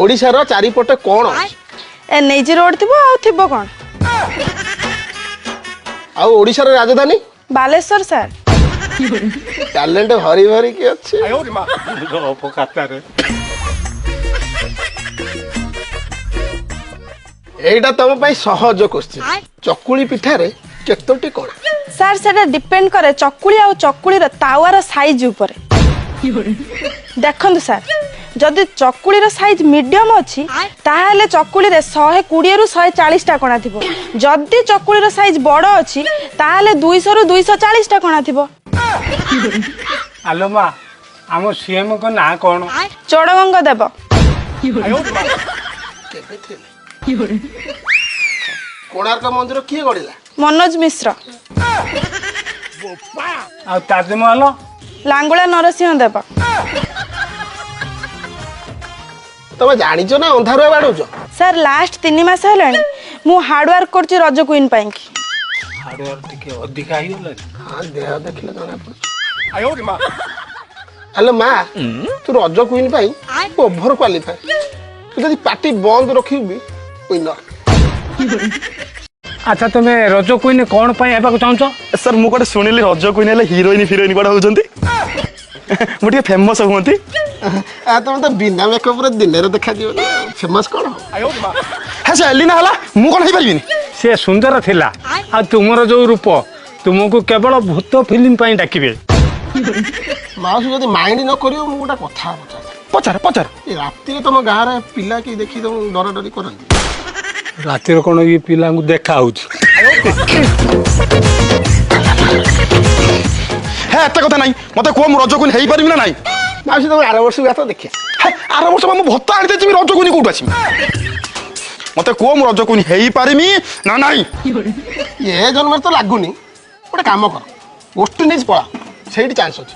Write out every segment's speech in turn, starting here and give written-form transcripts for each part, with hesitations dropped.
ओडिशार चारिपटे कौन ए नेजी रोड थी आ कौन आउ ओडिशार राजधानी बालेश्वर सर टैलेंट भरी भरी की अच्छे एटा तुम पाई सहज क्वेश्चन चकुली पिठारे केतोटी कोण सर सेटा डिपेंड करे चकुली आ चकुली रो तावार साइज ऊपर देखंतु सर जदि चकुली रो साइज मीडियम अछि ताहाले चकुली रे 120 रु 140 टा कोणा थिबो जदि चकुली रो साइज बड़ो अछि ताहाले 200 रु 240 टा कोणा थिबो आलो मा आम सीएम को ना कोन चोड़गंग देव कोणार्क मंदिर किए गड़िला मनोज मिश्र आ ताजमहल लांगुला नरसिंह देव तुम जानिच ना अंधार बाड़ुच सर लास्ट 3 मास हेलानी मु हार्ड वर्क करछि रज क्वीन पाई की हार्डवेयर टिके अधिका ही होला हाँ देह देखले जाना पड़छ हेलो माँ तू रज क्वीन पाई ओभर क्वालिफाई तू जदि पार्टी बंद रखिबी विनर अच्छा तुम रज क्वीन कौन पाई हेबाक चाहछ सर मु कोटे सुनिली रज क्वीन हेले हीरोइन फिरोइन कोडा होजंती मु टिके फेमस होंती तुम तो बिना मेकअप रे दिन रे देखा दियो फेमस कोन हे से एलिना हला मु कोन हे परिबिनी से सुंदर थिला आ तुमर जो रूप तुमको केवल भूत फिल्म पाई डाकिबे माउसी जदि माइंड न करियो मु गोटा कथा पचार पचार ए राती तुम गाँ रे पिला की देखी तुम डर डरी करंती रातिर कोन ये पिला को देखा होछ हे एते कथा नाही मते को मु रज क्वीन हेई परिबिना नाही माउसी तुम 8 वर्ष तो देखिए हे आर वर्ष मु भत्ता आनि देछि रज क्वीन कोठु आछि मते को मु रज क्वीन हेई परिमी ना नाही ये जन्म तो लागुनी गोटे काम कर वेस्ट इंडीज पळा सेठी चांस अछि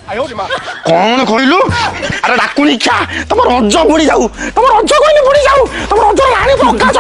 कौन कहलु अरे डाकुनी क्या तुम रज बुड़ी जाऊ तुम रज क्वीन बुड़ी जाऊ तुम रज रानी प्रकाश